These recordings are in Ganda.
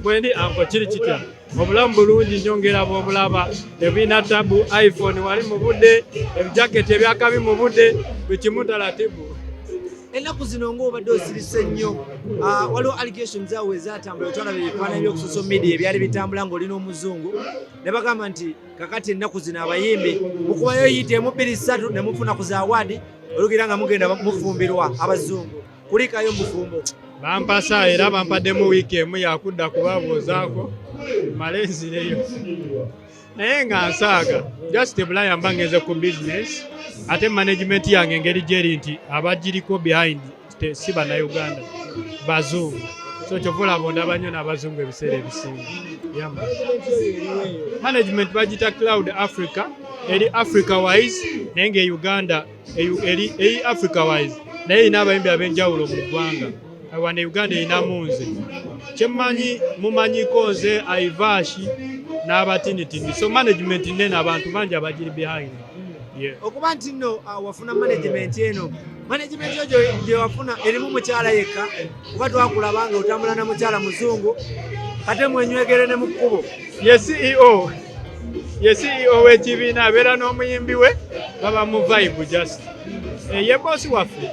Mwendi anko kiri kitya obulamu bulungi nyongera bw'obulaba ebina tabu iPhone wali mu budde ebijaketi ebyakabi mu budde bikimutalatibu. Ennaku zino ng'obadde osirise nnyo waliwo allegations awo ezatambula otwala ebifaananyi by'oku social media ebyali bitambula ng'olina omuzungu ne bagamba nti kakati ennaku zino abayimbi mukubayo yite emu 2 3 ne mufuna ku zaawadi olugira nga mugenda mufumbirwa abazungu kulikayo mufumbo. Bampasa era bampaddemu wiiki emu yakudda kubabuuzaako male nzireyo naye nga nsaaga just bulayamba ngeze ku business ate management yange engeri gyeri nti abagiriko behind si bannayuganda bazungu so kyovula bonda banyo n'abazungu ebiseera ebisinga management bagita Cloud Africa eri Africa wise naye nga Uganda eri Africa wise naye ina abayimbi ab'enjawulo mu ggwanga wane Uganda ina munze kyemmanyi mumanyiko nze Aivashi n'abatinitini so management nene abantu bangi abagiri behind. Okuba nti nno wafuna management eno management yo gye wafuna erimu mukyala yekka kuba twakulaba nga otambula na mukyala muzungu kate mwenywegere ne mu kkubo. Ye CEO w'ekibiina abeera n'omuyimbi we baba mu vibe just ye bosi waffe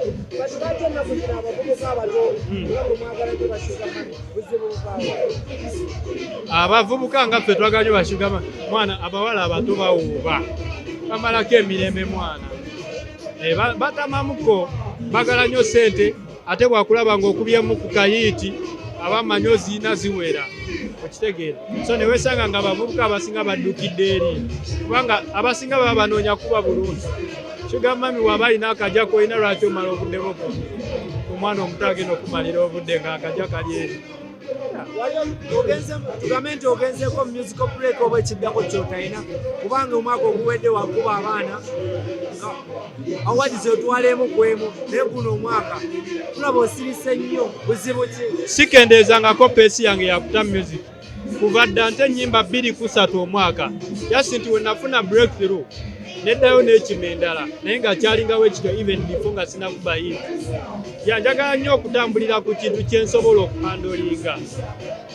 abavubuka nga ffe twaganye bashugama mwana abawala abato bawuuba bamalako emirembe mwana batamamuko bagala nnyo ssente ate bwakulaba ng'okubyemu ku kayiiti abamanyi oziina ziwera okitegeera so ne weesanga nga abavubuka abasinga baddukidde eri kubanga abasinga baba banoonya kuba bulungi sugar mami waba alina akajja koyina lwaki omala obudde bwo omwana omuto agenda okumalira obudde nga akajja kali eri. Tugambe nti ogenzeko musical break oba ekiddako kyotalina kubanga omwaka oguwedde wakuba abaana awadi zotwalemu kwemu naye guno omwaka tulaba osirise nnyo buzibu ki? Sikendeezangako peesi yange yakuta music kuva dda nte ennyimba 2-3 omwaka just nti wenafuna breakthrough neddayo n'ekima endala naye nga kyalingawo ekityo even before nga sinakuba hivi yanjagala nnyo okutambulira ku kintu kyensobola okuhandolinga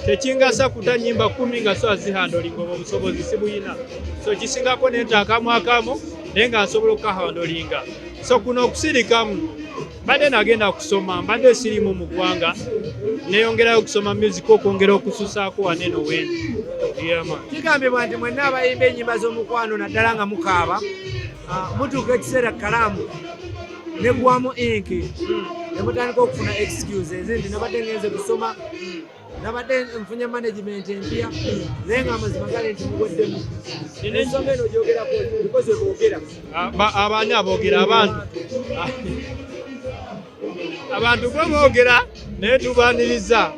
tekingasa kuta nnyimba 10 nga so azihandolinga oba obusobozi sibuyina so kisingako nentaakamu akamu naye nga nsobola okukahandolinga so kuno okusirikamu mbadde nagenda kusoma mbadde sirimu mu ggwanga neyongerayo okusoma music okwongera okususaako waneno wendi. Kigambibwa nti mwenna abayimba ennyimba z'omukwano naddala nga mukaaba mutuuka ekiseera kalaamu negwamu inki ne mutandika okufuna excuses nti nabadde ngenze kusoma nabadde nfunye management empya naye nga amazima gali nti mugweddemu ensonga eno gyogerako bikoze boogera abaani aboogera abantu gwe boogera naye tubaaniriza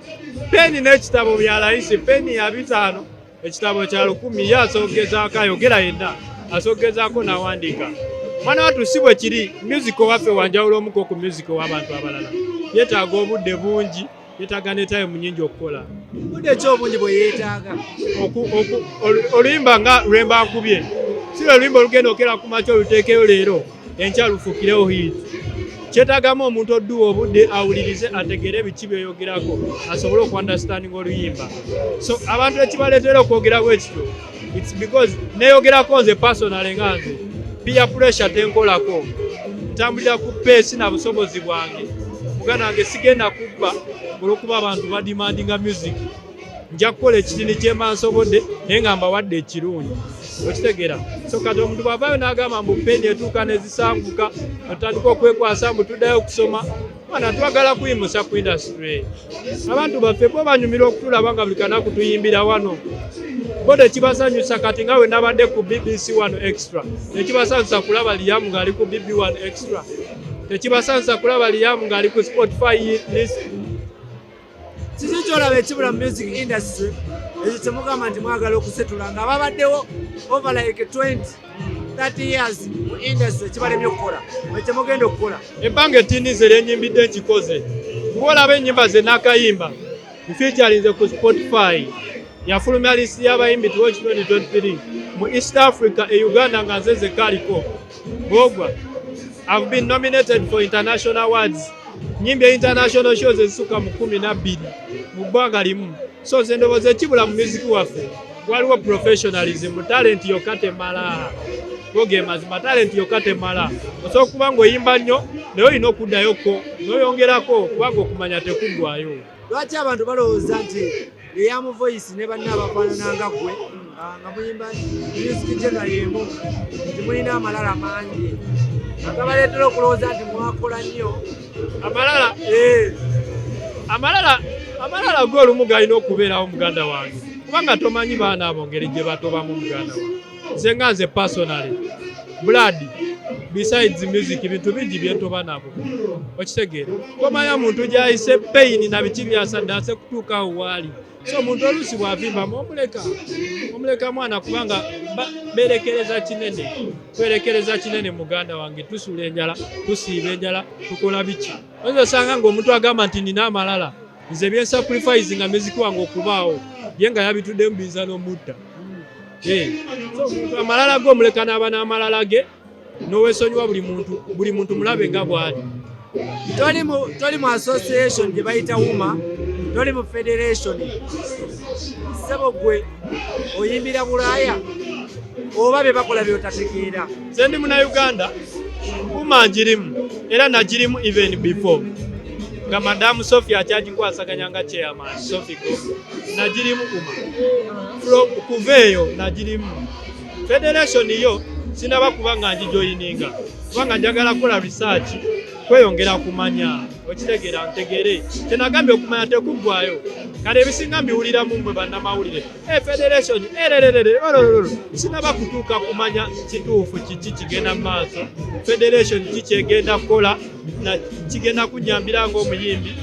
peni n'ekitabo bya layisi peni ya 5 ekitabo kya 10 ye asoogezaako ayogera yenna asoogezaako n'awandiika mwana watu si bwe kiri music waffe wanjawulo omuko ku music w'abantu abalala yeetaaga obudde bungi yeetaaga ne time nnyingi okukola budde ki obungi bwe yeetaaga oluyimba nga lwemba nkubye si lwe luyimba olugenda okera ku makya oluteekeyo leero enkya lufuukirewo hit kyetaagamu omuntu odduwa obudde awulirize ategere ebiki byeyogerako asobole okuandastandinga oluyimba so abantu ekibaleetera okwogera bwekityo it's because neyogerako nze personal nga nze peer pressure tenkolako ntambulira ku peesi na busobozi bwange muganda wange sigenda kubba olwokuba abantu badimandinga music nja kukola ekitini kyemba nsobodde naye nga mbawadde ekirungi okitegeera so kati omuntu bwavaayo n'agamba mbu peni etuuka nezisanguka atandika okwekwasa mbu tuddayo okusoma mwana twagala kuyimusa ku industry abantu baffe bo banyumira okutulaba nga buli kanaku tuyimbira wano bo tekibasanyusa kati nga we nabadde ku BBC 1 extra tekibasanyusa kulaba Liam ng'ali ku BB 1 extra tekibasanyusa kulaba Liam ng'ali ku Spotify list. Kiki kyolaba ekibula mu music industry ekyo kyemugamba nti mwagala okusetula nga babaddewo over like 20-30 years mu industry kibalemye okukola ekyemugenda okukola ebbanga ettinize lyenyimbidde nkikoze kuba olaba ennyimba ze n'akayimba nfeaturinze ku Spotify yafulumya listi y'abayimbi towards 2023 mu East Africa e Uganda nga nze zekaliko bwogwa I've been nominated for international awards nyimbi international shows ezisuka mu 12 mu ggwanga limu. So nze ndowooza ekibula mu music waffe waliwo professionalism, talent yokka temala. Goge mazima talent yokka temala. Osobola okuba ng'oyimba nnyo naye olina okuddayoko n'oyongerako kubanga okumanya tekuggwayo. Lwaki abantu balowooza nti Liam Voice ne banne abafaanana nga ggwe nga muyimba music genre y'emu nti mulina amalala mangi agabaleetera okulowooza nti mwakola nnyo amalala g'olumu galina okubeerawo muganda wange kubanga tomanyi baana abo ngeri gye batobamu muganda wange. Nze nga nze personally blood besides music bintu bingi byentoba nabo okitegeera. Tomanya muntu gyayise pain na biki byasaddaase kutuukawo waali. So muntu oluusi bw'avimbamu omuleka mwana kubanga twerekereza kinene muganda wange. Tusuula enjala, tusiiba enjala, tukola biki. Oyinza osanga ng'omuntu agamba nti nina amalala nze byensacrifice nga music wange okubaawo ye nga yabituddemu biza n'omutta. So omuntu amalala ge omuleka n'aba n'amalala ge n'oweesonyiwa buli muntu mulabe nga bw'ali. Toli mu association gye bayita WUMA, toli mu federation. Ssebo gwe oyimbira Bulaaya oba be bakola by'otategeera? Nze ndi Munnayuganda, WUMA ngirimu era nagirimu even before nga Madamu Sophie akyagikwasaganya nga chairman Sophie Go nagirimu WUMA kuva eyo nagirimu. Federation yo sinaba kuba nga ngijoyininga kubanga njagala kukola research kweyongera kumanya okitegeera ntegere kyenagambye okumanya tekuggwayo. Kale ebisinga mbiwuliramu mmwe bannamawulire federation sinaba kutuuka kumanya kituufu kiki kigenda mu maaso. Federation kikyegenda kukola kigenda kunyambira ng'omuyimbi.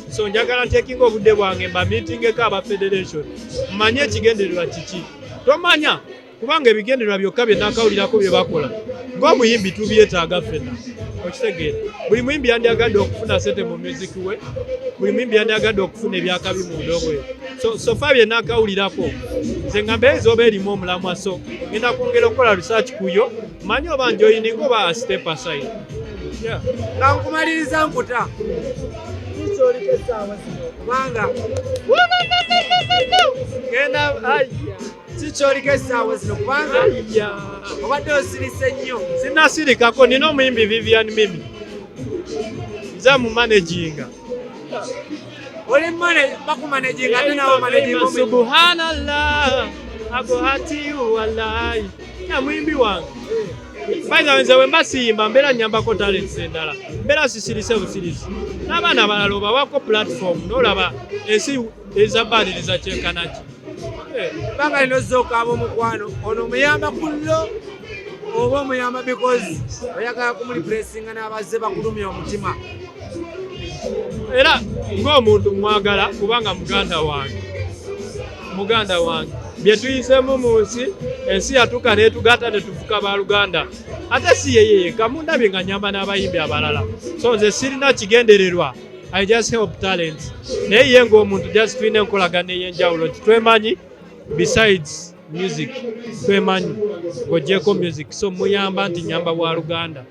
So njagala ntekinga obudde bwange mba meetingeko aba federation mmanye ekigendererwa kiki. Tomanya kubanga ebigendererwa byokka bye nakawulirako bye bakola ng'omuyimbi tubyetaaga ffenna okitegeera. Buli muyimbi yandyagadde okufuna sente mu music we, buli muyimbi yandyagadde okufuna ebyakabi mu ndogo we. So fa bye nakawulirako nze nga mbeezi oba erimu omulamwa. So ngenda kwongera okukola research kuyo manye oba njoyininga oba step aside. Nga nkumaliriza nkuta kikyolika essaawa zino kubanga kikyolika essaawa zino kubanga obadde osirise nnyo. Sinnasirikako, nina omuyimbi Vivian Mimi nze mumanaginga. Oli bakumanaginga ate nawe managinga. Subhanallah agohati wallahi ya muyimbi wange. Baina nze we mbasiyimba mbeera nyambako talents endala mbeera sisirise busirisi n'abaana abalala obawako platform n'olaba ensi ezabaliriza kyenkanaki. Banga lino zooka ab'omukwano ono omuyamba kullo oba omuyamba because oyagala kumulipulesinga n'abazze bakulumya omutima. Era ng'omuntu mwagala kubanga muganda wange bye tuyisemu mu ensi yatuuka neetugatta ne tufuka baaluganda ate si yeyeye kamundabye nga nyamba n'abayimbi abalala. So nze sirina kigendererwa, I just help talent. Naye ye ng'omuntu just tulina enkolagana ey'enjawulo nti twemanyi besides music twemanyi ng'oggyeko music. So muyamba nti nyamba bwa Luganda.